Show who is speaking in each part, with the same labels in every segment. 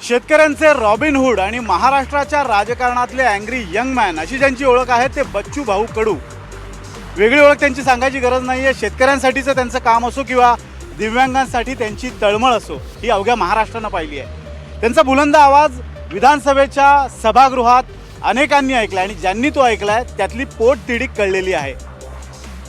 Speaker 1: शेतकऱ्यांचे रॉबिनहूड आणि महाराष्ट्राच्या राजकारणातले अँग्री यंग मॅन अशी ज्यांची ओळख आहे ते बच्चू भाऊ कडू. वेगळी ओळख त्यांची सांगायची गरज नाही आहे. शेतकऱ्यांसाठीचं त्यांचं काम असो किंवा दिव्यांगांसाठी त्यांची तळमळ असो ही अवघ्या महाराष्ट्रानं पाहिली आहे. त्यांचा बुलंद आवाज विधानसभेच्या सभागृहात अनेकांनी ऐकला आणि ज्यांनी तो ऐकलाय त्यातली पोटतिडीक कळलेली आहे.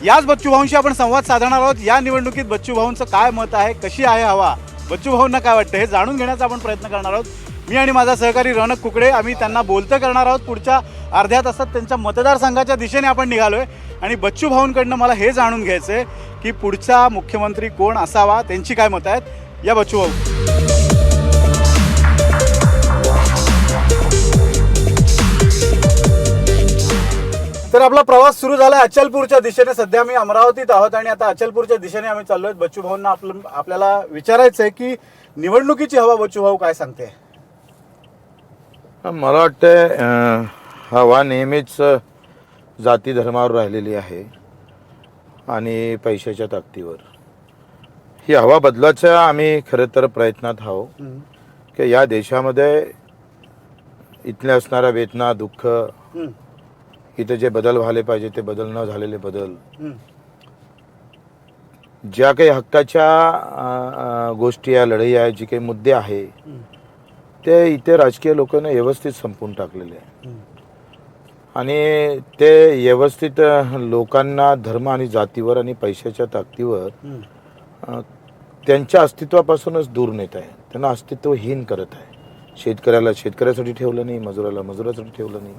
Speaker 1: याच बच्चू भाऊंशी आपण संवाद साधणार आहोत. या निवडणुकीत बच्चू भाऊंचं काय मत आहे, कशी आहे हवा, बच्चू भाऊंना काय वाटतं हे जाणून घेण्याचा आपण प्रयत्न करणार आहोत. मी आणि माझा सहकारी रौनक कुकडे आम्ही त्यांना बोलतं करणार आहोत. पुढच्या अर्ध्या तासात त्यांच्या मतदारसंघाच्या दिशेने आपण निघालोय आणि बच्चू भाऊंकडनं मला हे जाणून घ्यायचं आहे की पुढचा मुख्यमंत्री कोण असावा, त्यांची काय मतं आहेत. या बच्चू भाऊ. तर आपला प्रवास सुरू झाला अचलपूरच्या दिशेने. सध्या मी अमरावतीत आहोत आणि आता अचलपूरच्या दिशेने आम्ही चाललोय. बच्चू भाऊंना आपल्याला विचारायचं आहे की निवडणुकीची हवा बच्चू भाऊ काय सांगते.
Speaker 2: मला वाटतं हवा नेहमीच जाती धर्मावर राहिलेली आहे आणि पैशाच्या ताकदीवर. ही हवा बदलायचा आम्ही खरं तर प्रयत्नात आहोत की या देशामध्ये इथल्या असणाऱ्या वेदना, दुःख, इथे जे बदल व्हायला पाहिजे ते बदल न झालेले बदल, ज्या काही हक्काच्या गोष्टी या लढाई आहे, जे काही मुद्दे आहे ते इथे राजकीय लोकांना व्यवस्थित संपवून टाकलेले आहे आणि ते व्यवस्थित लोकांना धर्म आणि जातीवर आणि पैशाच्या ताकदीवर त्यांच्या अस्तित्वापासूनच दूर नेत आहे. त्यांना अस्तित्वहीन करत आहे. शेतकऱ्याला शेतकऱ्यासाठी ठेवलं नाही, मजुराला मजुरासाठी ठेवलं नाही,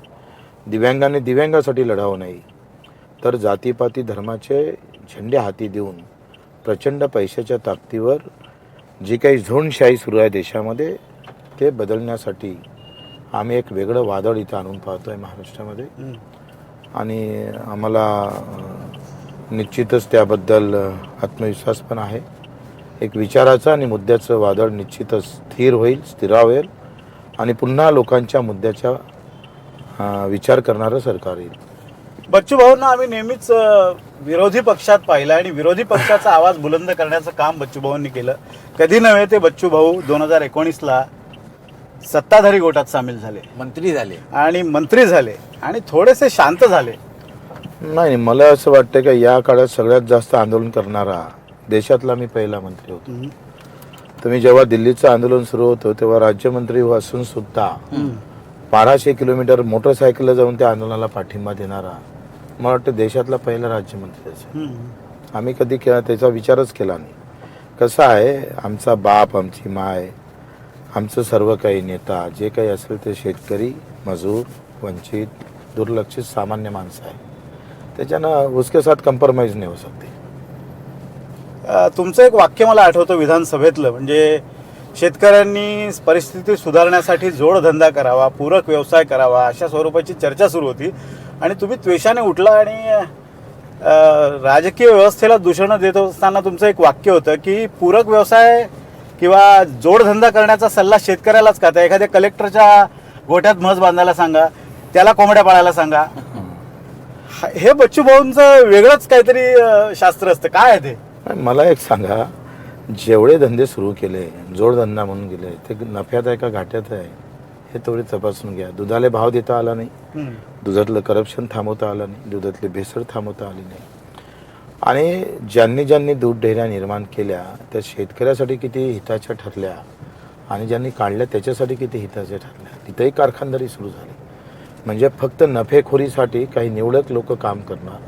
Speaker 2: दिव्यांगाने दिव्यांगासाठी लढावं नाही, तर जातीपाती धर्माचे झेंडे हाती देऊन प्रचंड पैशाच्या ताकदीवर जी काही झोनशाही सुरू आहे देशामध्ये ते बदलण्यासाठी आम्ही एक वेगळं वादळ इथं आणून पाहतो आहे महाराष्ट्रामध्ये. आणि आम्हाला निश्चितच त्याबद्दल आत्मविश्वास पण आहे. एक विचाराचं आणि मुद्द्याचं वादळ निश्चितच स्थिर होईल, स्थिरावेल आणि पुन्हा लोकांच्या मुद्द्याच्या विचार करणारं सरकार येईल.
Speaker 1: बच्चू भाऊंना आम्ही नेहमीच विरोधी पक्षात पाहिलं आणि विरोधी पक्षाचा आवाज बुलंद करण्याचं काम बच्चू भाऊंनी केलं. कधी नव्हे ते बच्चू भाऊ 2019ला सत्ताधारी गोटात सामील झाले, मंत्री झाले आणि थोडेसे शांत झाले.
Speaker 2: नाही, मला असं वाटतं की या काळात सगळ्यात जास्त आंदोलन करणारा देशातला मी पहिला मंत्री होतो. तुम्ही जेव्हा दिल्लीचं आंदोलन सुरू होतं तेव्हा राज्यमंत्री असून सुद्धा 1200 किलोमीटर मोटरसायकलला जाऊन त्या आंदोलनाला पाठिंबा देणारा मला वाटतं देशातला पहिला राज्यमंत्री असेल. आम्ही कधी त्याचा विचारच केला नाही. कसं आहे, आमचा बाप, आमची माय, आमचं सर्व काही नेता जे काही असेल ते शेतकरी, मजूर, वंचित, दुर्लक्षित सामान्य माणसं आहे. त्याच्यानं उसके साथ कम्प्रोमाइज नाही होऊ शकते.
Speaker 1: तुमचं एक वाक्य मला आठवतं विधानसभेतलं, म्हणजे शेतकऱ्यांनी परिस्थिती सुधारण्यासाठी जोडधंदा करावा, पूरक व्यवसाय करावा अशा स्वरूपाची चर्चा सुरू होती आणि तुम्ही त्वेषाने उठला आणि राजकीय व्यवस्थेला दूषण देत असताना तुमचं एक वाक्य होतं की पूरक व्यवसाय किंवा जोडधंदा करण्याचा सल्ला शेतकऱ्यालाच का? एखाद्या कलेक्टरच्या गोठ्यात म्हस बांधायला सांगा, त्याला कोंबड्या पाळायला सांगा. हे बच्चू भाऊंचं वेगळंच काहीतरी शास्त्र असतं. काय आहे ते?
Speaker 2: मला एक सांगा, जेवढे धंदे सुरू केले, जोडधंदा म्हणून गेले, ते नफ्यात आहे का घाट्यात आहे हे थोडे तपासून घ्या. दुधाला भाव देता आला नाही, दुधातलं करप्शन थांबवता आलं नाही, दुधातली भेसळ थांबवता आली नाही. आणि ज्यांनी दूध डेअऱ्या निर्माण केल्या त्या शेतकऱ्यासाठी किती हिताच्या ठरल्या आणि ज्यांनी काढल्या त्याच्यासाठी किती हिताच्या ठरल्या. तिथेही कारखानदारी सुरू झाली. म्हणजे फक्त नफेखोरीसाठी काही निवडक लोक काम करणार,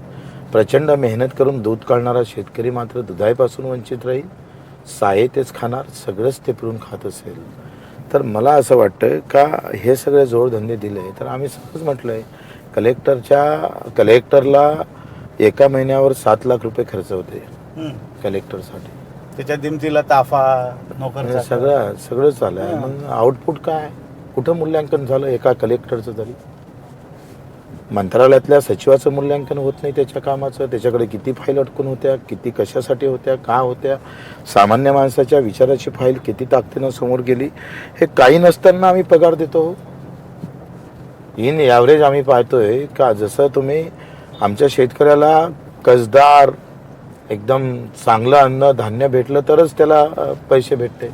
Speaker 2: प्रचंड मेहनत करून दूध काढणारा शेतकरी मात्र दुधापासून वंचित राहील, साये तेच खाणार, सगळंच ते पिळून खात असेल. तर मला असं वाटतं का हे सगळे जोडधंदे दिले तर आम्ही सहज म्हटलं आहे कलेक्टरला एका महिन्यावर 7 लाख रुपये खर्च होते कलेक्टरसाठी.
Speaker 1: त्याच्या दिमतीला ताफा, नोकर,
Speaker 2: सगळं चालू आहे. मग आउटपुट काय, कुठं मूल्यांकन झालं एका कलेक्टरचं? तरी मंत्रालयातल्या सचिवाचं मूल्यांकन होत नाही त्याच्या कामाचं. त्याच्याकडे किती फाईल अटकून होत्या, किती कशासाठी होत्या, का होत्या, सामान्य माणसाच्या विचाराची फाईल किती ताकदीनं समोर गेली, हे काही नसताना आम्ही पगार देतो. इन ॲव्हरेज आम्ही पाहतोय का जसं तुम्ही आमच्या शेतकऱ्याला कसदार एकदम चांगलं अन्न धान्य भेटलं तरच त्याला पैसे भेटते.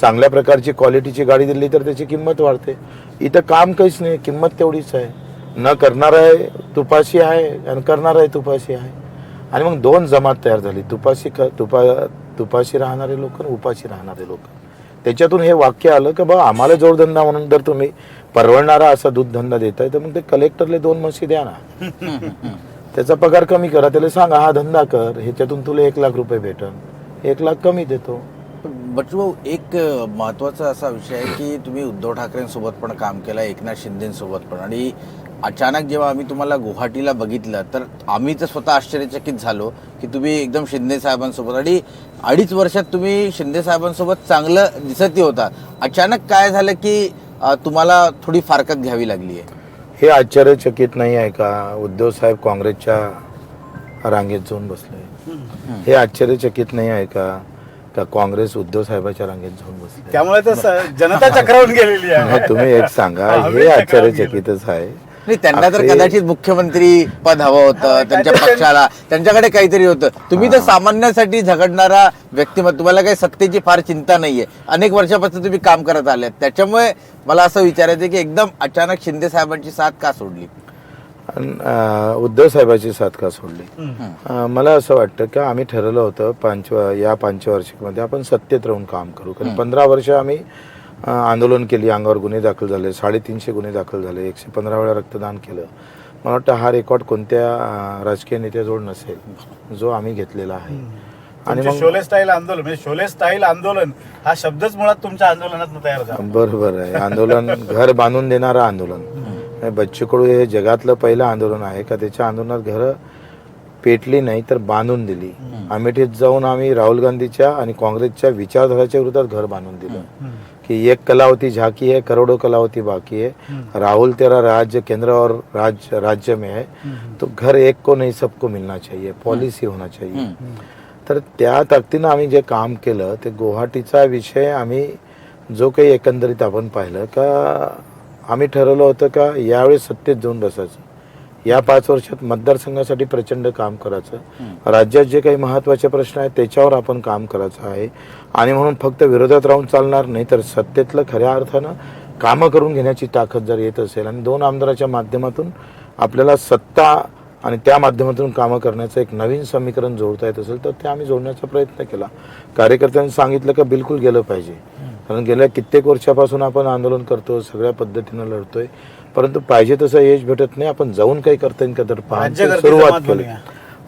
Speaker 2: चांगल्या प्रकारची क्वालिटीची गाडी दिली तर त्याची किंमत वाढते. इथं काम काहीच नाही, किंमत तेवढीच आहे. न करणार आहे तुपाशी आहे आणि करणार आहे तुपाशी आहे. आणि मग दोन जमात तयार झाली, तुपाशी राहणारे लोक आणि उपाशी राहणारे लोक. त्याच्यातून हे वाक्य आलं की बा आम्हाला जोडधंदा म्हणून जर तुम्ही परवडणारा असा दूध धंदा देताय तर मग ते कलेक्टरले 2 म्हशी द्या ना, त्याचा पगार कमी करा, त्याला सांगा हा धंदा कर, ह्याच्यातून तुला 1 लाख रुपये भेटन, 1 लाख कमी देतो.
Speaker 3: बच्चू भाऊ, एक महत्त्वाचा असा विषय आहे की तुम्ही उद्धव ठाकरेंसोबत पण काम केलं, एकनाथ शिंदेसोबत पण, आणि अचानक जेव्हा आम्ही तुम्हाला गुवाहाटीला बघितलं तर आम्ही तर स्वतः आश्चर्यचकित झालो की तुम्ही एकदम शिंदे साहेबांसोबत, आणि 2.5 वर्षात तुम्ही शिंदे साहेबांसोबत चांगलं दिसतही होता. अचानक काय झालं की तुम्हाला थोडी फारकत घ्यावी लागली आहे?
Speaker 2: हे आश्चर्यचकित नाही आहे का? उद्धव साहेब काँग्रेसच्या रांगेत जाऊन बसले. हे आश्चर्यचकित नाही आहे का काँग्रेस उद्धव साहेबाच्या रांगेत जाऊन बसले?
Speaker 1: त्यामुळे तर जनता चक्रावून गेलेली आहे.
Speaker 2: नाही, तुम्ही एक सांगा, हे आश्चर्यचकितच आहे.
Speaker 3: नाही, त्यांना तर कदाचित मुख्यमंत्री पद हवं होतं, त्यांच्या पक्षाला, त्यांच्याकडे काहीतरी होतं. तुम्ही तर सामान्यासाठी झगडणारा व्यक्तिमत्व, तुम्हाला काही सत्तेची फार चिंता नाहीये, अनेक वर्षापासून तुम्ही काम करत आले. त्याच्यामुळे मला असं विचारायचं की एकदम अचानक शिंदे साहेबांची साथ का सोडली?
Speaker 2: उद्धव साहेबांची साथ का सोडली? मला असं वाटतं की आम्ही ठरवलं होतं या पंचवार्षिकमध्ये आपण सत्तेत राहून काम करू. कारण 15 वर्ष आम्ही आंदोलन केली, अंगावर गुन्हे दाखल झाले, 350 गुन्हे दाखल झाले, 115 वेळा रक्तदान केलं. मला वाटतं हा रेकॉर्ड कोणत्या राजकीय नेत्याजवळ नसेल जो आम्ही घेतलेला आहे.
Speaker 1: आणि मग शोले स्टाईल आंदोलन, म्हणजे शोले स्टाईल आंदोलन हा शब्दच मुळात तुमच्या आंदोलनात तयार झाला.
Speaker 2: बरोबर आहे. आंदोलन घर बांधून देणारं आंदोलन. बच्चू कडू हे जगातलं पहिलं आंदोलन आहे का त्याच्या आंदोलनात घरं पेटली नाही तर बांधून दिली. अमेठीत जाऊन आम्ही राहुल गांधीच्या आणि काँग्रेसच्या विचारधाराच्या विरोधात घर बांधून दिलं कि 1 कलावती झाकी है, करोड़ों कलावती बाकी है, राहुल तेरा राज्य केंद्र और राज्य में है, तो घर एक को नहीं सबको मिलना चाहिए, पॉलिसी होना चाहिए. तर त्या ताकदीनं आम्ही जे काम केलं ते गुवाहाटीचा विषय आम्ही जो काही एकंदरीत आपण पाहिलं का आम्ही ठरवलं होतं का यावेळेस सत्तेत जाऊन बसायचं, या 5 वर्षात मतदारसंघासाठी प्रचंड काम करायचं, राज्यात जे काही महत्त्वाचे प्रश्न आहेत त्याच्यावर आपण काम करायचं आहे. आणि म्हणून फक्त विरोधात राहून चालणार नाही, तर सत्तेतलं खऱ्या अर्थानं कामं करून घेण्याची ताकद जर येत असेल आणि 2 आमदाराच्या माध्यमातून आपल्याला सत्ता आणि त्या माध्यमातून कामं करण्याचं एक नवीन समीकरण जोडता येत असेल तर ते आम्ही जोडण्याचा प्रयत्न केला. कार्यकर्त्यांनी सांगितलं का बिलकुल गेलं पाहिजे, कारण गेल्या कित्येक वर्षापासून आपण आंदोलन करतो, सगळ्या पद्धतीनं लढतोय, परंतु पाहिजे तसं यश भेटत नाही. आपण जाऊन काही करता येईल का तर सुरुवात केली.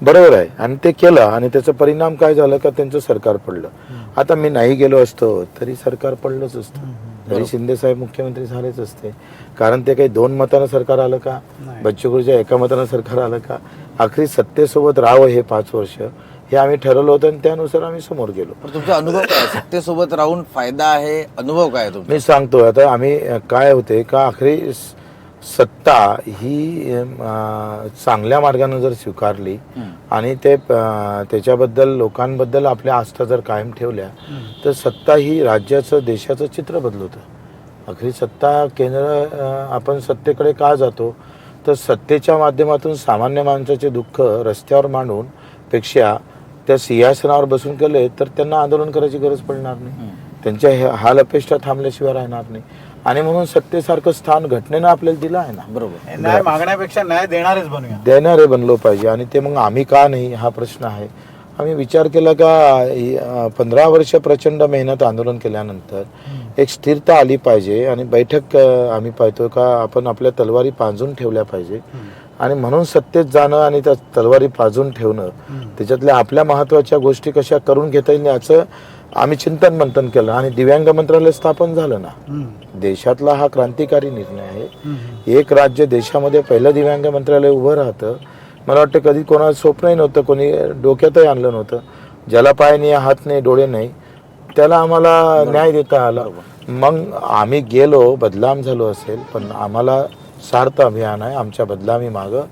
Speaker 2: बरोबर आहे. आणि ते केलं आणि त्याचा परिणाम काय झाला का त्यांचं सरकार पडलं. आता मी नाही गेलो असतो तरी सरकार पडलंच असतं, तरी शिंदे साहेब मुख्यमंत्री झालेच असते. कारण ते काही 2 मतानं सरकार आलं का, बच्चू कडूच्या 1 मतानं सरकार आलं का, आखरी सत्तेसोबत राहावं हे 5 वर्ष हे आम्ही ठरवलं होतं आणि त्यानुसार आम्ही समोर गेलो.
Speaker 3: तुमचा अनुभव काय, सत्तेसोबत राहून फायदा आहे, अनुभव काय तुमचा?
Speaker 2: मी सांगतो आता आम्ही काय होते का आखरी सत्ता ही चांगल्या मार्गाने जर स्वीकारली आणि त्याच्याबद्दल लोकांबद्दल आपल्या आस्था जर कायम ठेवल्या तर सत्ता ही राज्याचं देशाचं चित्र बदलवतं. आखरी सत्ता केंद्र आपण सत्तेकडे का जातो तर सत्तेच्या माध्यमातून सामान्य माणसाचे दुःख रस्त्यावर मांडून पेक्षा त्या सिंहासनावर बसून केले तर त्यांना आंदोलन करायची गरज पडणार नाही, त्यांच्या हाल अपेक्षा थांबल्याशिवाय राहणार नाही. आणि म्हणून सत्तेसारखं स्थान घटनेनं आपल्याला दिलं आहे ना.
Speaker 1: बरोबर. न्याय मागण्यापेक्षा न्याय देणारेच बनूया,
Speaker 2: देणारे बनलो पाहिजे. आणि ते मग आम्ही का नाही हा प्रश्न आहे. आम्ही विचार केला का 15 वर्ष प्रचंड मेहनत आंदोलन केल्यानंतर एक स्थिरता आली पाहिजे आणि बैठक आम्ही पाहतो का आपण आपल्या तलवारी पांजून ठेवल्या पाहिजे. आणि म्हणून सत्तेत जाणं आणि त्या तलवारी पाजून ठेवणं त्याच्यातल्या आपल्या महत्वाच्या गोष्टी कशा करून घेता येईल याचं आम्ही चिंतन मंथन केलं आणि दिव्यांग मंत्रालय स्थापन झालं ना. देशातला हा क्रांतिकारी निर्णय आहे. एक राज्य देशामध्ये पहिलं दिव्यांग मंत्रालय उभं राहतं. मला वाटतं कधी कोणाला स्वप्नही नव्हतं, कोणी डोक्यातही आणलं नव्हतं. ज्याला पाय नाही, हात नाही, डोळे नाही त्याला आम्हाला न्याय देता आला. मग आम्ही गेलो, बदनाम झालो असेल, पण आम्हाला सार्थ अभियान आहे. आमच्या बदनामी मागं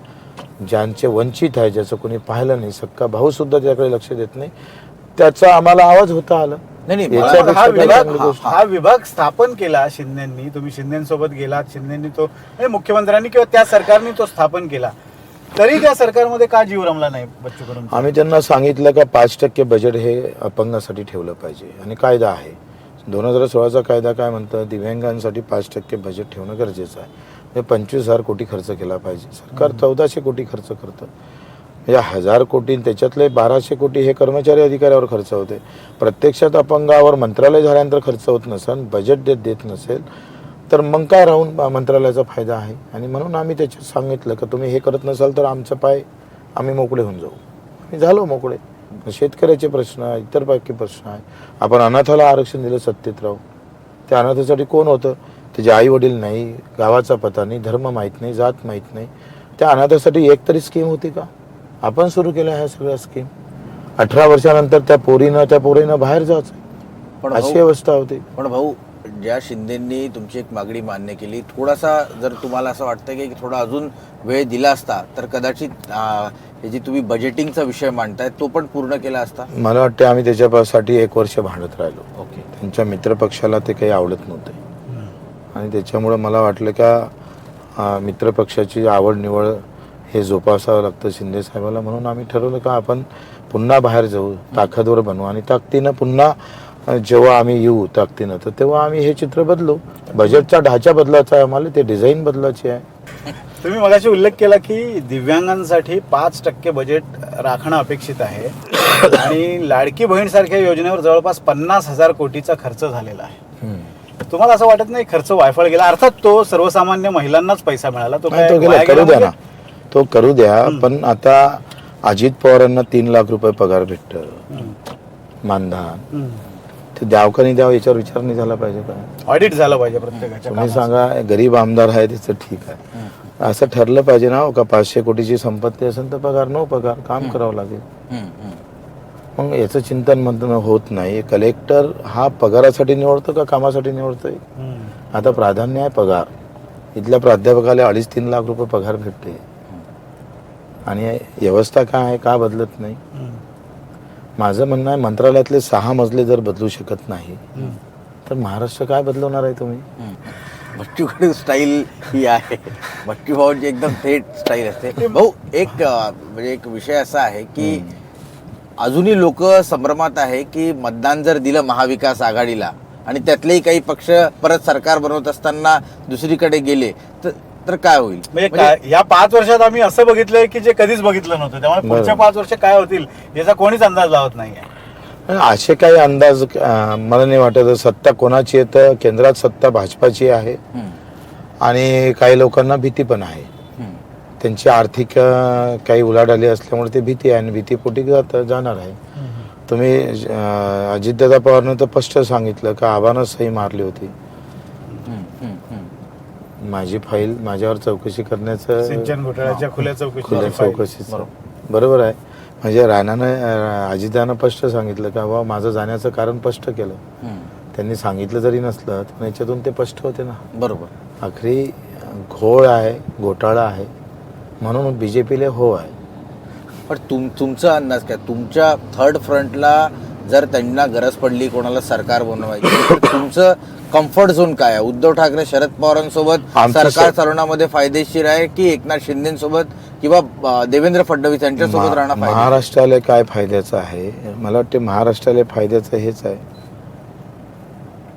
Speaker 2: ज्यांचे वंचित आहे, ज्याचं कोणी पाहिलं नाही, सक्का भाऊ सुद्धा त्याकडे लक्ष देत नाही, त्याचा आम्हाला आवाज होता आला.
Speaker 1: हा विभाग स्थापन केला शिंदेंनी, तुम्ही शिंदेसोबत गेलात, शिंदेंनी तो मुख्यमंत्र्यांनी किंवा त्या सरकारने तो स्थापन केला, तरी त्या सरकारमध्ये का जीव रमला नाही बच्चू कडूंचा?
Speaker 2: आम्ही त्यांना सांगितलं का 5% बजेट हे अपंगासाठी ठेवलं पाहिजे आणि कायदा आहे. 2016चा कायदा काय म्हणतं, दिव्यांगांसाठी 5% बजेट ठेवणं गरजेचं आहे. म्हणजे 25,000 कोटी खर्च केला पाहिजे. सरकार 1400 कोटी खर्च करतं. म्हणजे 1000 कोटी, त्याच्यातले 1200 कोटी हे कर्मचारी अधिकाऱ्यावर खर्च होते. प्रत्यक्षात अपंगावर मंत्रालय झाल्यानंतर खर्च होत नसेल, बजेट देत नसेल, तर मग काय राहून मंत्रालयाचा फायदा आहे. आणि म्हणून आम्ही त्याच्यात सांगितलं की तुम्ही हे करत नसाल तर आमचं पाय आम्ही मोकळे होऊन जाऊ. आम्ही झालो मोकळे. शेतकऱ्याचे प्रश्न, इतर बाकी प्रश्न आहे. आपण अनाथाला आरक्षण दिलं सत्तेत राहू. त्या अनाथासाठी कोण होतं? त्याचे आई वडील नाही, गावाचा पत्ता नाही, धर्म माहीत नाही, जात माहीत नाही. त्या अनाथासाठी एक तरी स्कीम होती का? आपण सुरू केल्या ह्या सगळ्या स्कीम. 18 वर्षानंतर त्या पोरीनं बाहेर जायचं,
Speaker 3: पण
Speaker 2: अशी
Speaker 3: भाऊ-
Speaker 2: अवस्था होती.
Speaker 3: पण भाऊ, ज्या शिंदेंनी तुमची एक मागणी मान्य केली, थोडासा जर तुम्हाला असं वाटतं की थोडा अजून वेळ दिला असता तर कदाचित हे जे तुम्ही बजेटिंगचा विषय मांडताय तो पण पूर्ण केला असता.
Speaker 2: मला वाटतं आम्ही त्याच्यासाठी 1 वर्ष भांडत राहिलो.
Speaker 3: ओके.
Speaker 2: त्यांच्या मित्रपक्षाला ते काही आवडत नव्हते आणि त्याच्यामुळं मला वाटलं का मित्रपक्षाची आवड निवड हे जोपासावं लागतं शिंदे साहेबाला. म्हणून आम्ही ठरवलं का आपण पुन्हा बाहेर जाऊ, ताकदवर बनवू आणि ताकदीनं पुन्हा जेव्हा आम्ही येऊ ताकदीनं तर तेव्हा आम्ही हे चित्र बदलू. बजेटचा ढाचा बदलायचा आहे आम्हाला, ते डिझाईन बदलायची आहे.
Speaker 1: तुम्ही मगाशी उल्लेख केला की दिव्यांगांसाठी 5% बजेट राखणं अपेक्षित आहे आणि लाडकी बहीण सारख्या योजनेवर जवळपास 50,000 कोटीचा खर्च झालेला आहे. तुम्हाला असं वाटत नाही खर्च वायफळ गेला? अर्थात तो सर्वसामान्य महिलांनाच पैसा मिळाला, तो
Speaker 2: नाही,
Speaker 1: काय
Speaker 2: तो गेला,
Speaker 1: वाया
Speaker 2: करू
Speaker 1: गेला
Speaker 2: द्या
Speaker 1: म्हणजे?
Speaker 2: ना, तो करू द्या. पण आता अजित पवारांना 3 लाख रुपये पगार भेटतं, मानधन, ते द्याव का नाही द्यावं याच्यावर विचार नाही झाला पाहिजे का?
Speaker 1: ऑडिट झालं पाहिजे प्रत्येकाच्या
Speaker 2: तुम्ही
Speaker 1: कामाचं.
Speaker 2: सांगा, गरीब आमदार आहे त्याचं ठीक आहे, असं ठरलं पाहिजे ना हो का 500 कोटीची संपत्ती असेल तर पगार नो पगार काम करावं लागेल. मग याचं चिंतन मंथन होत नाही. कलेक्टर हा पगारासाठी निवडतो का कामासाठी निवडतोय? आता प्राधान्य आहे पगार. इथल्या प्राध्यापकाला 2.5-3 लाख रुपये पगार भेटते आणि व्यवस्था काय आहे, का बदलत नाही? माझं म्हणणं आहे मंत्रालयातले 6 मजले जर बदलू शकत नाही तर महाराष्ट्र काय बदलवणार आहे तुम्ही?
Speaker 3: बच्चू कडू स्टाईल ही आहे. बच्चू भाऊंची एकदम थेट स्टाईल असते. भाऊ, म्हणजे एक विषय असा आहे की अजूनही लोक संभ्रमात आहे की मतदान जर दिलं महाविकास आघाडीला आणि त्यातलेही काही पक्ष परत सरकार बनवत असताना दुसरीकडे गेले तर काय होईल?
Speaker 1: म्हणजे या 5 वर्षात आम्ही असं बघितलंय की जे कधीच बघितलं नव्हतं. त्यामुळे पुढच्या 5 वर्ष काय होतील याचा कोणीच अंदाज लावत नाहीये.
Speaker 2: असे काही अंदाज मला नाही वाटत. सत्ता कोणाची आहे तर केंद्रात सत्ता भाजपाची आहे आणि काही लोकांना भीती पण आहे. त्यांची आर्थिक काही उलाढाली असल्यामुळे ते भीती आहे आणि भीतीपोटी जाणार आहे. तुम्ही अजितदादा पवारनं तर स्पष्ट सांगितलं का आव्हानं सही मारली होती. माझी फाईल माझ्यावर चौकशी करण्याचं,
Speaker 1: सिंचन घोटाळ्याच्या खुल्या
Speaker 2: चौकशीचं बरोबर आहे. म्हणजे राणानं अजितदादानं स्पष्ट सांगितलं का बाबा माझं जाण्याचं कारण स्पष्ट केलं. त्यांनी सांगितलं जरी नसलं तर याच्यातून ते स्पष्ट होते ना.
Speaker 3: बरोबर.
Speaker 2: आखरी घोळ आहे, घोटाळा आहे, म्हणून बीजेपीला हो आहे.
Speaker 3: पण तुमचा अंदाज काय? तुमच्या थर्ड फ्रंटला जर त्यांना गरज पडली कोणाला सरकार बनवायची तर तुमचं कम्फर्ट झोन काय आहे? उद्धव ठाकरे शरद पवारांसोबत सरकार चालवण्यामध्ये फायदेशीर आहे की एकनाथ शिंदेसोबत किंवा देवेंद्र फडणवीस यांच्यासोबत राहणं फायदेशीर?
Speaker 2: महाराष्ट्राला काय फायद्याचं आहे? मला वाटते महाराष्ट्राला फायद्याचं हेच आहे,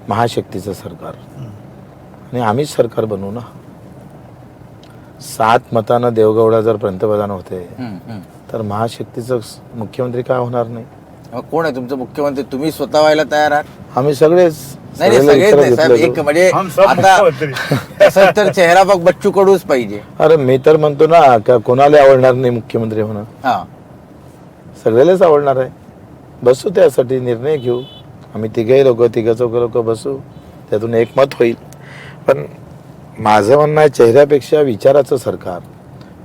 Speaker 2: महाशक्तीचं सरकार. आणि आम्हीच सरकार बनवू ना. 7 मतानं देवगौडा जर पंतप्रधान होते तर महाशक्तीचं मुख्यमंत्री काय होणार नाही?
Speaker 3: कोण आहे तुमचं मुख्यमंत्री? तुम्ही स्वतः व्हायला तयार आहात?
Speaker 2: आम्ही सगळेच
Speaker 3: नाही सगळेच नाही साहेब. एक म्हणजे आता तसं तर चेहरा बघ बच्चू कडूच पाहिजे.
Speaker 2: अरे मी तर म्हणतो ना का कोणाला आवडणार नाही मुख्यमंत्री होणं? सगळ्यालाच आवडणार आहे. बसू त्यासाठी निर्णय घेऊ. आम्ही तिघं चौघं लोक बसू, त्यातून एक मत होईल. पण माझं म्हणणं आहे चेहऱ्यापेक्षा विचाराचं सरकार,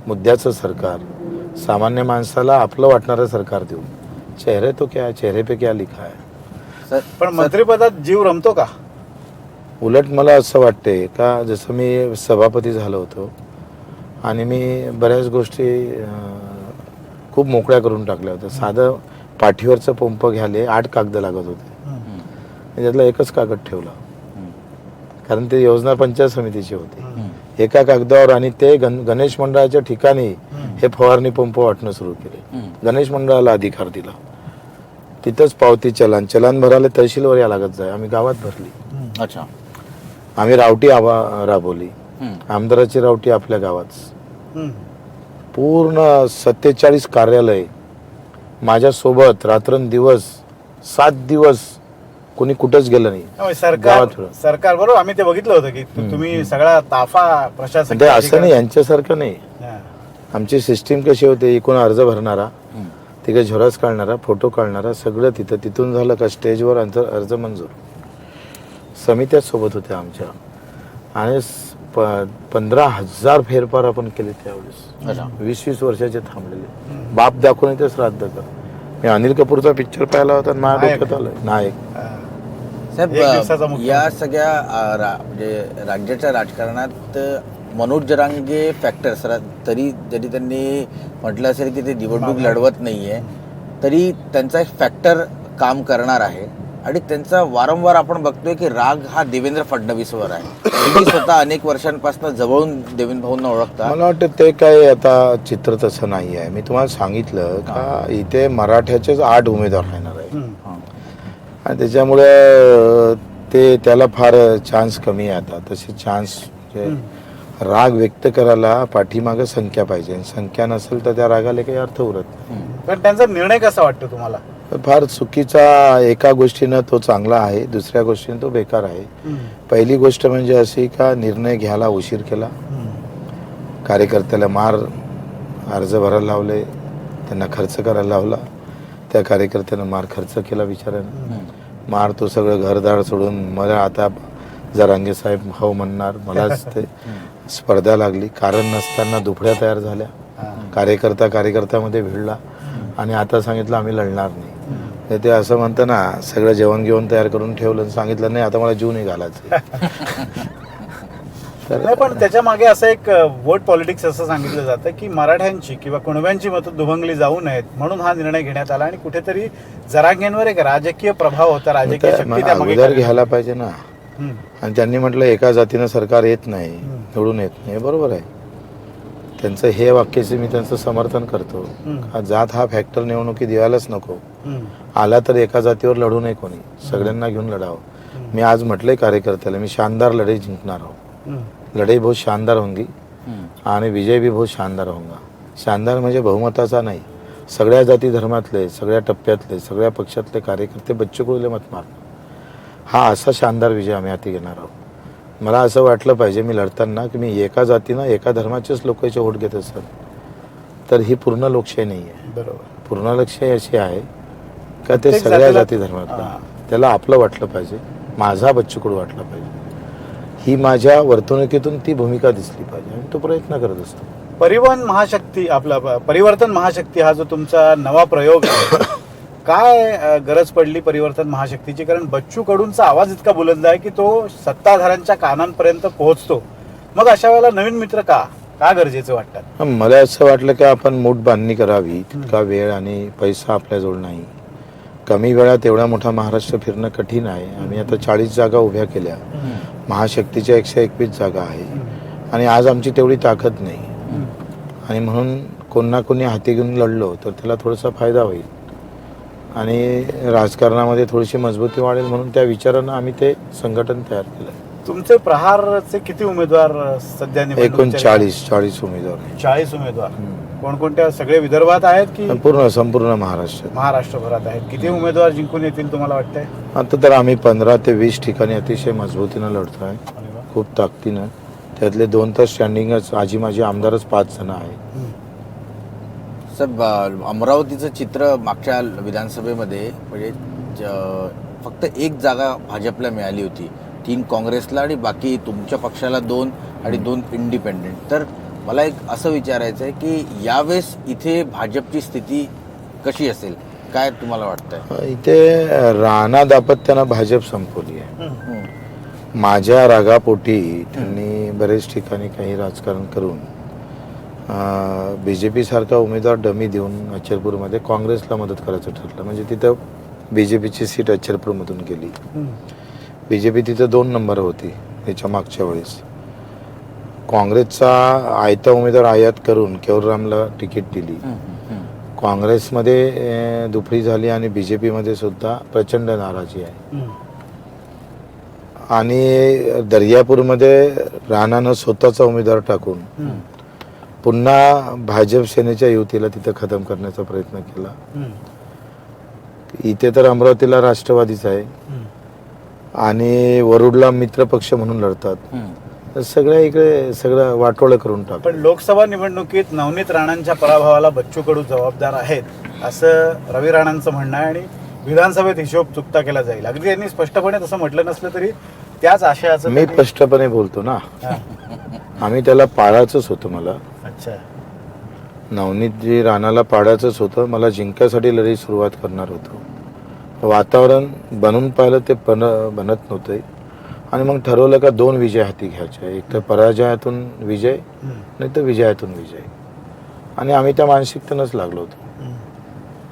Speaker 2: मुद्द्याचं सरकार, सामान्य माणसाला आपलं वाटणारं सरकार देऊ. चेहरे तो क्या, चेहरे पे क्या लिखा है.
Speaker 1: पण मंत्रिपदात जीव रमतो का?
Speaker 2: उलट मला असं वाटते का जसं मी सभापती झालो होतो आणि मी बऱ्याच गोष्टी खूप मोकळ्या करून टाकल्या होत्या. साधं पाठीवरचं पंप घ्यायला 8 कागद लागत होते, त्यातला एकच कागद ठेवला कारण ते योजना पंचायत समितीची होती. एका कागदावर आणि ते गणेश मंडळाच्या ठिकाणी हे फवारणी पंप वाटणं सुरू केले. गणेश मंडळाला अधिकार दिला. तिथंच पावती चलन भरायला तहसीलवर या लागत जाय. आम्ही गावात भरली.
Speaker 3: अच्छा.
Speaker 2: आम्ही रावटी राबवली.
Speaker 3: हम्म.
Speaker 2: आमदाराची रावटी आपल्या गावात.
Speaker 1: हम्म.
Speaker 2: पूर्ण 47 कार्यालय माझ्यासोबत रात्रंदिवस 7 दिवस कोणी कुठंच गेलं नाही.
Speaker 1: त्यामुळे सरकार
Speaker 2: गावात फिरून.
Speaker 1: सरकार बरोबर आम्ही ते बघितलं होतं की तुम्ही सगळा ताफा प्रशासन
Speaker 2: ते असं नाही, यांच्यासारखं नाही. आमची सिस्टीम कशी होते, एकूण अर्ज भरणारा, तिकडे झेरॉक्स काढणारा, फोटो काढणारा, सगळं तिथं. तिथून झालं का स्टेजवर अर्ज मंजूर. समित्या सोबत होत्या आमच्या. आणि 15,000 फेरफार आपण केले त्यावेळेस. 20-20 वर्षाचे थांबलेले. बाप दाखवून ते श्राद्ध कर. मी अनिल कपूरचा पिक्चर पाहिला होता आणि माझ्या डोक्यात आलं नायक.
Speaker 1: एक दिवसाचा
Speaker 3: साहेब,
Speaker 1: मुक्काम.
Speaker 3: या सगळ्या म्हणजे राज्याच्या राजकारणात मनोज जरांगे फॅक्टर तरी जरी त्यांनी म्हटलं असेल की ते निवडणूक लढवत नाहीये, तरी त्यांचा एक फॅक्टर काम करणार आहे. आणि त्यांचा वारंवार आपण बघतोय की राग हा देवेंद्र फडणवीसवर आहे. तुम्ही स्वतः अनेक वर्षांपासून जवळून देवेंद्र भाऊंना ओळखता.
Speaker 2: मला वाटतं ते काय आता चित्र तसं नाही आहे. मी तुम्हाला सांगितलं का इथे मराठ्याचेच 8 उमेदवार राहणार आहे. आणि त्याच्यामुळे त्याला फार चान्स कमी आहे आता. तसे चान्स राग व्यक्त करायला पाठीमागं संख्या पाहिजे. संख्या नसेल तर त्या रागाला काही अर्थ उरत नाही.
Speaker 1: पण त्यांचा निर्णय कसा वाटतो तुम्हाला?
Speaker 2: फार चुकीचा. एका गोष्टीनं तो चांगला आहे, दुसऱ्या गोष्टीनं तो बेकार आहे. पहिली गोष्ट म्हणजे अशी का निर्णय घ्यायला उशीर केला. कार्यकर्त्याला अर्ज भरायला लावले, त्यांना खर्च करायला लावला. त्या कार्यकर्त्यानं खर्च केला बिचाऱ्यानं. तो सगळं घरदार सोडून मला आता जरांगे साहेब हो म्हणणार. मलाच ते स्पर्धा लागली. कारण नसताना दुफड्या तयार झाल्या. कार्यकर्त्यामध्ये भिडला आणि आता सांगितलं आम्ही लढणार नाही. ते असं म्हणतं ना, सगळं जेवण घेऊन तयार करून ठेवलं आणि सांगितलं नाही आता मला जीव नाही घालायचं.
Speaker 1: नाही, पण त्याच्या मागे असं एक वोट पॉलिटिक्स असं सांगितलं जातं की मराठ्यांची किंवा कुणब्यांची मतं दुभंगली जाऊ नयेत म्हणून हा निर्णय घेण्यात आला. आणि कुठेतरी जरांगेंवर एक राजकीय प्रभाव होता, राजकीय शक्ती त्यामागे
Speaker 2: अगोदर घ्यायला पाहिजे ना. आणि त्यांनी म्हटलं एका जातीनं सरकार येत नाही, निवडून येत नाही. बरोबर आहे त्यांचं. हे वाक्याचे मी त्यांचं समर्थन करतो. जात हा फॅक्टर निवडणुकीत द्यायलाच नको. आला तर एका जातीवर लढू नये कोणी, सगळ्यांना घेऊन लढावं. मी आज म्हटलंय कार्यकर्त्याला, मी शानदार लढाई जिंकणार आहोत. लढाई बहुत शानदार होंगी आणि विजय भी बहुत शानदार होगा. शानदार म्हणजे बहुमताचा नाही, सगळ्या जाती धर्मातले, सगळ्या टप्प्यातले, सगळ्या पक्षातले कार्यकर्ते बच्चू कडूला मत मारणार. हा असा शानदार विजय आम्ही हाती घेणार आहोत. मला असं वाटलं पाहिजे मी लढताना की मी एका जातीनं एका धर्माचेच लोकांचे वोट घेत असतात, तर ही पूर्ण लोकशाही नाही आहे.
Speaker 1: बरोबर.
Speaker 2: पूर्ण लोकशाही अशी आहे का ते सगळ्या जाती धर्मातला त्याला आपलं वाटलं पाहिजे, माझा बच्चू कडू वाटला पाहिजे. ही माझ्या वर्तणुकीतून ती भूमिका दिसली पाहिजे आणि तो प्रयत्न करत असतो.
Speaker 1: परिवहन महाशक्ती, आपला परिवर्तन महाशक्ती हा जो तुमचा नवा प्रयोग आहे, काय गरज पडली परिवर्तन महाशक्तीची? कारण बच्चू कडूंचा आवाज इतका बुलंद आहे की तो सत्ताधाऱ्यांच्या कानांपर्यंत पोहोचतो. मग अशा वेळेला नवीन मित्र का गरजेचं वाटतात?
Speaker 2: मला असं वाटलं की आपण मूठ बांधणी करावी. तितका वेळ आणि पैसा आपल्याजवळ नाही. कमी वेळात एवढा मोठा महाराष्ट्र फिरणं कठीण आहे. आम्ही आता 40 जागा उभ्या केल्या. महाशक्तीच्या 121 जागा आहे आणि आज आमची तेवढी ताकद नाही. आणि म्हणून कोणी हाती घेऊन लढलो तर त्याला थोडासा फायदा होईल आणि राजकारणामध्ये थोडीशी मजबूती वाढेल. म्हणून त्या विचारानं आम्ही ते संघटन तयार केलं.
Speaker 1: तुमचे प्रहारचे किती उमेदवार सध्या
Speaker 2: एकूण 40 उमेदवार.
Speaker 1: 40 उमेदवार कोणकोणत्या? सगळे विदर्भात आहेत की
Speaker 2: संपूर्ण महाराष्ट्रात
Speaker 1: आहेत? किती उमेदवार जिंकून येतील तुम्हाला वाटतंय?
Speaker 2: आता तर आम्ही 15 ते 20 ठिकाणी अतिशय मजबूतीनं लढतोय, खूप ताकदीनं. त्यातले 2 तर स्टँडिंगच माझे आमदारच 5 जण आहेत.
Speaker 3: साहेब, अमरावतीचं चित्र मागच्या विधानसभेमध्ये म्हणजे फक्त 1 जागा भाजपला मिळाली होती, 3 काँग्रेसला आणि बाकी तुमच्या पक्षाला 2 आणि 2 इंडिपेंडेंट. तर मला एक असं विचारायचं आहे की यावेळेस इथे भाजपची स्थिती कशी असेल, काय तुम्हाला वाटतंय?
Speaker 2: इथे राणा दाम्पत्यानं भाजप संपवली आहे. माझ्या रागापोटी त्यांनी बरेच ठिकाणी काही राजकारण करून BJP सारखा उमेदवार डमी देऊन अचलपूरमध्ये काँग्रेसला मदत करायचं ठरलं. म्हणजे तिथं BJPची सीट अचलपूरमधून गेली. BJP तिथं 2 नंबर होती त्याच्या मागच्या वेळेस. काँग्रेसचा आयता उमेदवार आयात करून केवलरामला तिकीट दिली. काँग्रेसमध्ये दुफळी झाली आणि BJPमध्ये सुद्धा प्रचंड नाराजी आहे. आणि दर्यापूरमध्ये राणानं स्वतःचा उमेदवार टाकून पुन्हा भाजप सेनेच्या युतीला तिथं खतम करण्याचा प्रयत्न केला. इथे तर अमरावतीला राष्ट्रवादीच आहे आणि वरुडला मित्र पक्ष म्हणून लढतात. तर सगळ्या इकडे सगळं वाटोळं करून टाक.
Speaker 1: पण लोकसभा निवडणुकीत नवनीत राणांच्या पराभवाला बच्चू कडू जबाबदार आहेत असं रवी राणांचं म्हणणं आहे आणि विधानसभेत हिशोब चुकता केला जाईल. अगदी त्यांनी स्पष्टपणे तसं म्हटलं नसलं तरी त्याच आशयाचं
Speaker 2: मी स्पष्टपणे बोलतो ना, आम्ही त्याला पाळायचंच होतं. मला
Speaker 1: अच्छा
Speaker 2: नवनीतजी राणाला पाडायचंच होतं. मला जिंकायसाठी लढाई सुरुवात करणार होतो. वातावरण बनवून पाहिलं ते बनत नव्हतं आणि मग ठरवलं का 2 विजय हाती घ्यायचे, एक तर पराजयातून विजय नाही तर विजयातून विजय. आणि आम्ही त्या मानसिकतेनंच लागलो होतो.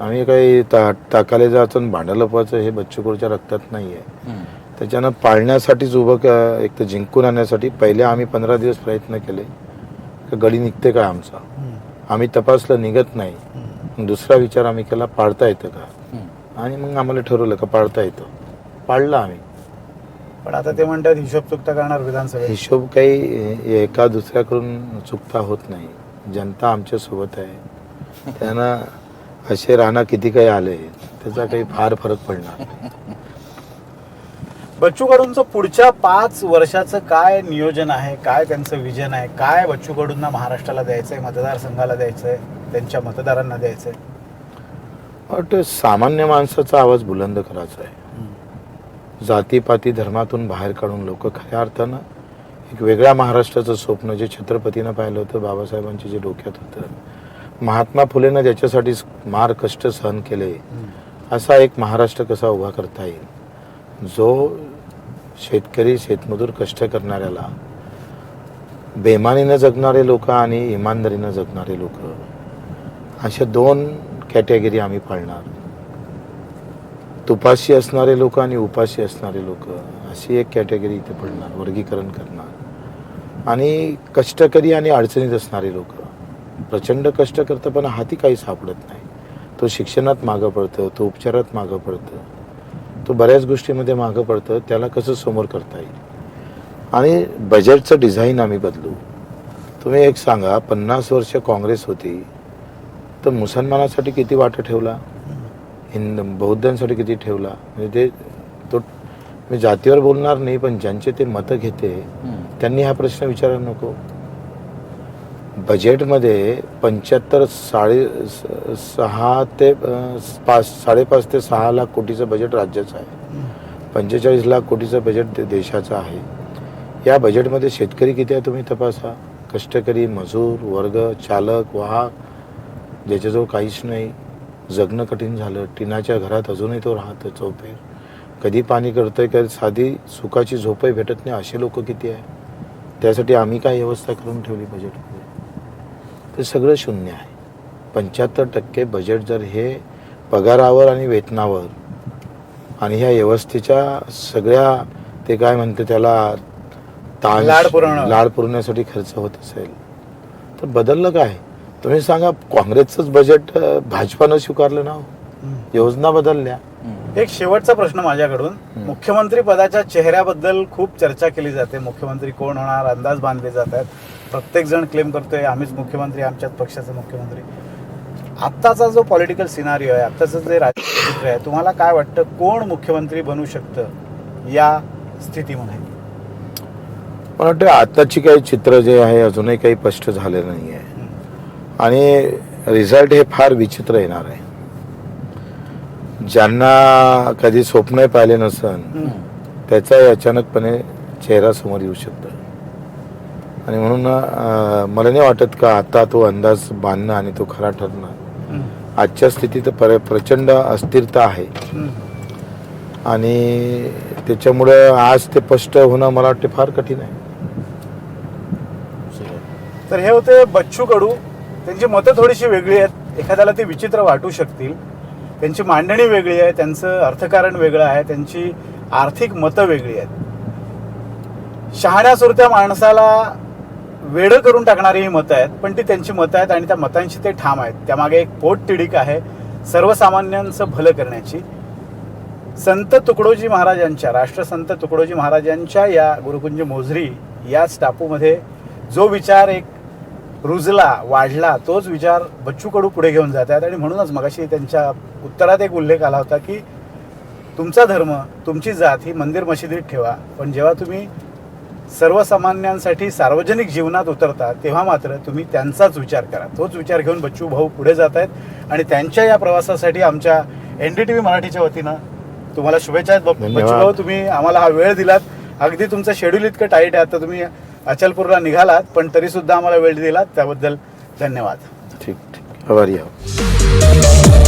Speaker 2: आम्ही काही टाकाले जायचं भांडं लपवायचं हे बच्चू कडूच्या रक्तात नाही आहे. त्याच्यानं पाळण्यासाठीच एक तर जिंकून आणण्यासाठी पहिले आम्ही 15 दिवस प्रयत्न केले का गडी निघते का आमचा. आम्ही तपासलं निघत नाही. दुसरा विचार आम्ही केला पाळता येतं का, आणि मग आम्हाला ठरवलं का पाळता येतं. पाळलं आम्ही.
Speaker 1: पण आता ते म्हणतात हिशोब चुकता करणार विधानसभेत.
Speaker 2: हिशोब काही एका दुसऱ्याकडून चुकता होत नाही. जनता आमच्या सोबत आहे. त्यांना असे राणा किती काही आले त्याचा काही फार फरक पडणार नाही.
Speaker 1: बच्चू कडूंचं पुढच्या 5 वर्षाचं काय नियोजन आहे, काय त्यांचं विजन आहे, काय बच्चू कडूंना महाराष्ट्राला द्यायचंय, मतदारसंघाला द्यायचंय, त्यांच्या मतदारांना द्यायचंय?
Speaker 2: वाटतं सामान्य माणसाचा आवाज बुलंद करायचा आहे. जातीपाती धर्मातून बाहेर काढून लोक खऱ्या अर्थानं एक वेगळ्या महाराष्ट्राचं स्वप्न जे छत्रपतीनं पाहिलं होतं, बाबासाहेबांच्या जे डोक्यात होतं, महात्मा फुलेनं ज्याच्यासाठी मार कष्ट सहन केले, असा एक महाराष्ट्र कसा उभा करता येईल जो शेतकरी शेतमजूर कष्ट करणाऱ्याला बेमानीनं जगणारे लोक आणि इमानदारीनं जगणारे लोक अशा 2 कॅटेगरी आम्ही पाळणार. तुपाशी असणारे लोक आणि उपाशी असणारे लोक अशी एक कॅटेगरी इथे पडणार, वर्गीकरण करणार. आणि कष्टकरी आणि अडचणीत असणारे लोक प्रचंड कष्ट करतं पण हाती काही सापडत नाही. तो शिक्षणात मागं पडतं, तो उपचारात मागं पडतं, तो बऱ्याच गोष्टीमध्ये मागं पडतं. त्याला कसं समोर करता येईल. आणि बजेटचं डिझाईन आम्ही बदलू. तुम्ही एक सांगा, 50 वर्ष काँग्रेस होती तर मुसलमानासाठी किती वाटा ठेवला, बौद्धांसाठी किती ठेवला. म्हणजे तो मी जातीवर बोलणार नाही, पण ज्यांचे ते मतं घेते त्यांनी हा प्रश्न विचारायला नको. बजेटमध्ये 5.5 ते 6 लाख कोटीचं बजेट राज्याचं आहे. 45 लाख कोटीचं बजेट देशाचं आहे. या बजेटमध्ये शेतकरी किती आहे तुम्ही तपासा. कष्टकरी, मजूर वर्ग, चालक, वाहक, ज्याच्याजवळ काहीच नाही, जगणं कठीण झालं. टिनाच्या घरात अजूनही तो राहतो चौफेर. कधी पाणी करतोय, कधी साधी सुखाची झोपही भेटत नाही, असे लोक किती आहे. त्यासाठी आम्ही काय व्यवस्था करून ठेवली बजेटमध्ये. ते सगळं शून्य आहे. 75% बजेट जर हे पगारावर आणि वेतनावर आणि ह्या व्यवस्थेच्या सगळ्या ते काय म्हणते त्याला
Speaker 1: लाड
Speaker 2: पुरवण्यासाठी खर्च होत असेल तर बदललं काय. तुम्ही सांगा, काँग्रेसचंच बजेट भाजपानं स्वीकारलं ना, योजना बदलल्या.
Speaker 1: एक शेवटचा प्रश्न माझ्याकडून. मुख्यमंत्री पदाच्या चेहऱ्याबद्दल खूप चर्चा केली जाते. मुख्यमंत्री कोण होणार, अंदाज बांधले जातात. प्रत्येक जण क्लेम करतोय आम्हीच मुख्यमंत्री, आमच्याच पक्षाचे मुख्यमंत्री. आत्ताचा जो पॉलिटिकल सिनारिओ आहे, आत्ताचं जे राजकीय चित्र आहे, तुम्हाला काय वाटतं कोण मुख्यमंत्री बनू शकतं या स्थितीमध्ये?
Speaker 2: मला वाटतं आताची काही चित्र जे आहे अजूनही काही स्पष्ट झालेलं नाही आहे आणि रिझल्ट हे फार विचित्र येणार आहे. ज्यांना कधी स्वप्न पाहिले नसन त्याचा अचानकपणे चेहरा समोर येऊ शकतो. आणि म्हणून मला नाही वाटत का आता तो अंदाज बांधणं आणि तो खरा ठरणं. आजच्या स्थितीत प्रचंड अस्थिरता आहे आणि त्याच्यामुळं आज ते स्पष्ट होणं मला वाटते फार कठीण आहे.
Speaker 1: तर हे होते बच्चू कडू. त्यांची मतं थोडीशी वेगळी आहेत. एखाद्याला ती विचित्र वाटू शकतील. त्यांची मांडणी वेगळी आहे, त्यांचं अर्थकारण वेगळं आहे, त्यांची आर्थिक मतं वेगळी आहेत. शहाण्या सुरत्या माणसाला वेडं करून टाकणारी ही मतं आहेत, पण ती त्यांची मतं आहेत आणि त्या मतांशी ते ठाम आहेत. त्यामागे एक पोटतिडीक आहे सर्वसामान्यांचं भलं करण्याची. संत तुकडोजी महाराजांच्या, राष्ट्रसंत तुकडोजी महाराजांच्या या गुरुकुंज मोझरी याच टापूमध्ये जो विचार एक रुजला, वाढला, तोच विचार बच्चू कडू पुढे घेऊन जात आहेत. आणि म्हणूनच मगाशी त्यांच्या उत्तरात एक उल्लेख आला होता की तुमचा धर्म, तुमची जात ही मंदिर मशिदीत ठेवा, पण जेव्हा तुम्ही सर्वसामान्यांसाठी सार्वजनिक जीवनात उतरता तेव्हा मात्र तुम्ही त्यांचाच विचार करा. तोच विचार घेऊन बच्चू भाऊ पुढे जात आहेत आणि त्यांच्या या प्रवासासाठी आमच्या NDTV मराठीच्या वतीनं तुम्हाला शुभेच्छा आहेत. बच्चू
Speaker 2: धन्यवाद.
Speaker 1: भाऊ, तुम्ही आम्हाला हा वेळ दिलात. अगदी तुमचं शेड्यूल इतकं टाईट आहे, आता तुम्ही अचलपूरला निघालात, पण तरी सुद्धा आम्हाला वेळ दिलात, त्याबद्दल धन्यवाद.
Speaker 2: ठीक ठीक, आभारी आहोत.